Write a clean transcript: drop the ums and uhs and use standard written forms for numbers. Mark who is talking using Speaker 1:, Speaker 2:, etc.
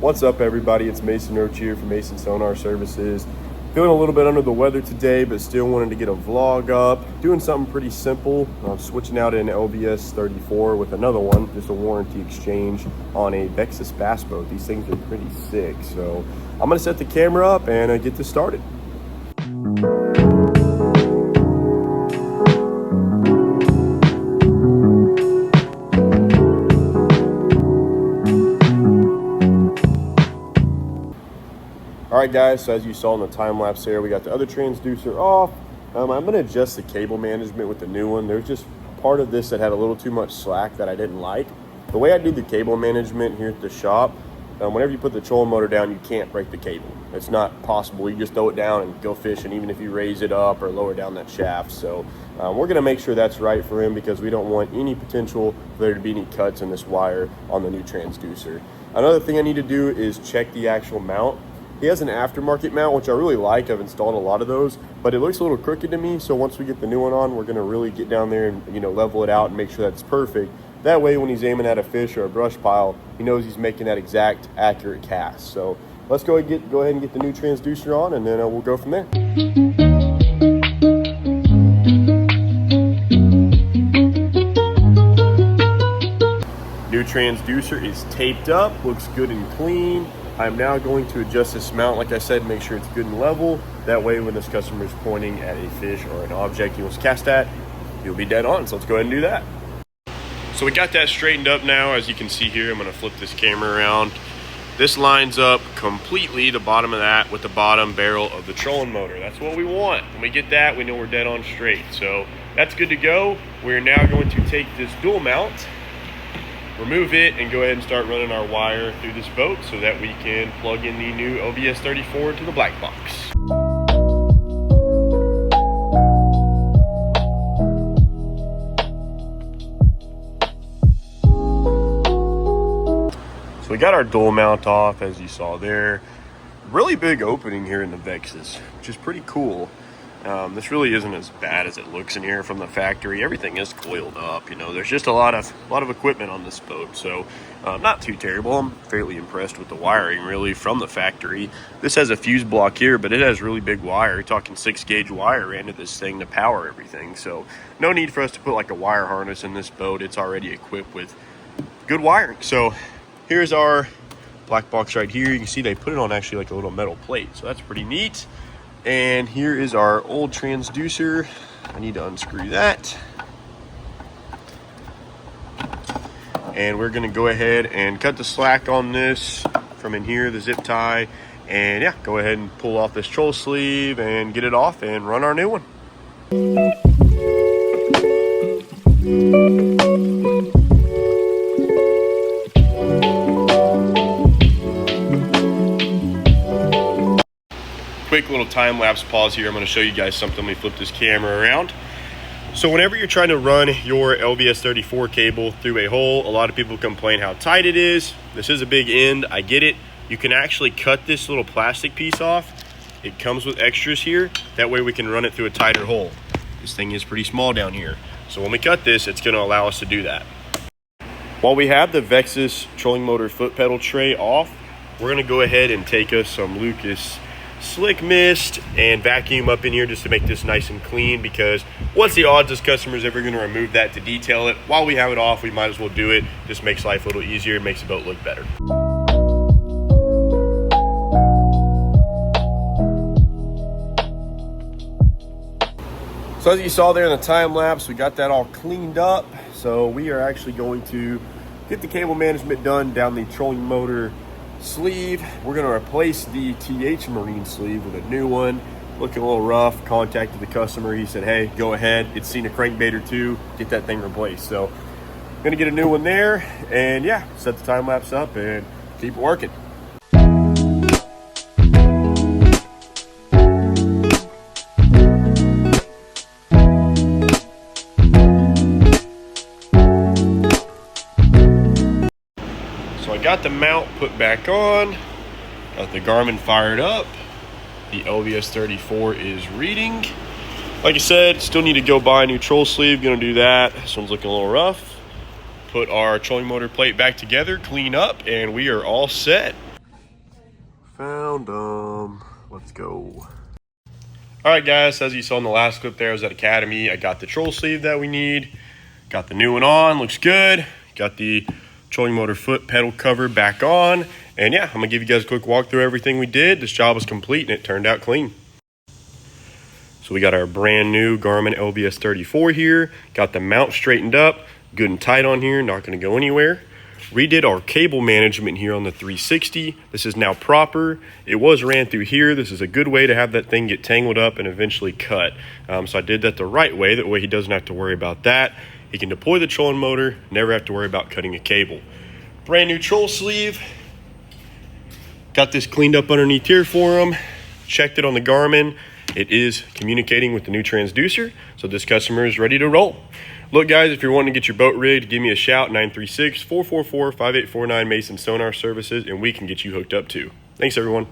Speaker 1: What's up, everybody? It's Mason Roach here from Mason Sonar Services. Feeling a little bit under the weather today, but still wanted to get a vlog up. Doing something pretty simple. I'm switching out an LBS 34 with another one, just a warranty exchange on a Vexus bass boat. These things are pretty sick. So I'm gonna set the camera up and get this started. Alright guys, so as you saw in the time lapse there, we got the other transducer off. I'm going to adjust the cable management with the new one. There's just part of this that had a little too much slack that I didn't like. The way I do the cable management here at the shop, whenever you put the trolling motor down, you can't break the cable. It's not possible. You just throw it down and go fishing, even if you raise it up or lower down that shaft. So we're going to make sure that's right for him, because we don't want any potential for there to be any cuts in this wire on the new transducer. Another thing I need to do is check the actual mount. He has an aftermarket mount, which I really like. I've installed a lot of those, but it looks a little crooked to me. So once we get the new one on, we're going to really get down there and level it out and make sure that's perfect. That way, when he's aiming at a fish or a brush pile, he knows he's making that exact accurate cast. So let's go ahead and get the new transducer on, and then we'll go from there. New transducer is taped up, looks good and clean. I'm now going to adjust this mount, like I said, make sure it's good and level. That way, when this customer is pointing at a fish or an object he wants to cast at, you'll be dead on. So let's go ahead and do that. So we got that straightened up now. As you can see here, I'm going to flip this camera around. This lines up completely, the bottom of that, with the bottom barrel of the trolling motor. That's what we want. When we get that, we know we're dead on straight. So that's good to go. We're now going to take this dual mount, remove it, and go ahead and start running our wire through this boat so that we can plug in the new LBS 34 to the black box. So we got our dual mount off, as you saw there. Really big opening here in the Vexus, which is pretty cool. This really isn't as bad as it looks in here from the factory. Everything is coiled up, there's just a lot of equipment on this boat, so not too terrible. I'm fairly impressed with the wiring really from the factory. This has a fuse block here, but it has really big wire. You're talking 6-gauge wire into this thing to power everything, so no need for us to put like a wire harness in this boat. It's already equipped with good wiring. So here's our black box right here. You can see they put it on actually like a little metal plate, so that's pretty neat. And here is our old transducer. I need to unscrew that. And we're gonna go ahead and cut the slack on this from in here, the zip tie. And yeah, go ahead and pull off this troll sleeve and get it off and run our new one. Quick little time-lapse pause here. I'm going to show you guys something. Let me flip this camera around. So whenever you're trying to run your LBS 34 cable through a hole, a lot of people complain how tight it is. This is a big end. I get it. You can actually cut this little plastic piece off. It comes with extras here. That way we can run it through a tighter hole. This thing is pretty small down here. So when we cut this, it's going to allow us to do that. While we have the Vexus trolling motor foot pedal tray off, we're going to go ahead and take us some Lucas slick mist and vacuum up in here just to make this nice and clean, because what's the odds this customer's ever going to remove that to detail it? While we have it off, we might as well do it. Just makes life a little easier, makes the boat look better. So as you saw there in the time lapse, we got that all cleaned up. So we are actually going to get the cable management done down the trolling motor sleeve. We're going to replace the TH Marine sleeve with a new one. Looking a little rough. Contacted the customer. He said, hey, go ahead. It's seen a crankbait or two. Get that thing replaced. So I'm going to get a new one there. And yeah, set the time lapse up and keep working. Got the mount put back on, got the Garmin fired up, the LBS 34 is reading. Like I said, still need to go buy a new troll sleeve, gonna do that. This one's looking a little rough. Put our trolling motor plate back together, clean up, and we are all set. found them. Let's go. All right, guys, as you saw in the last clip there, I was at Academy. I got the troll sleeve that we need. Got the new one on, looks good. Got the trolling motor foot pedal cover back on. And yeah, I'm gonna give you guys a quick walk through everything we did. This job was complete and it turned out clean. So we got our brand new Garmin LBS 34 here. Got the mount straightened up, good and tight on here, not gonna go anywhere. Redid our cable management here on the 360. This is now proper. It was ran through here. This is a good way to have that thing get tangled up and eventually cut. So I did that the right way. That way he doesn't have to worry about that. He can deploy the trolling motor, never have to worry about cutting a cable. Brand new troll sleeve. Got this cleaned up underneath here for him. Checked it on the Garmin. It is communicating with the new transducer. So this customer is ready to roll. Look, guys, if you're wanting to get your boat rigged, give me a shout, 936-444-5849 Mason Sonar Services, and we can get you hooked up too. Thanks, everyone.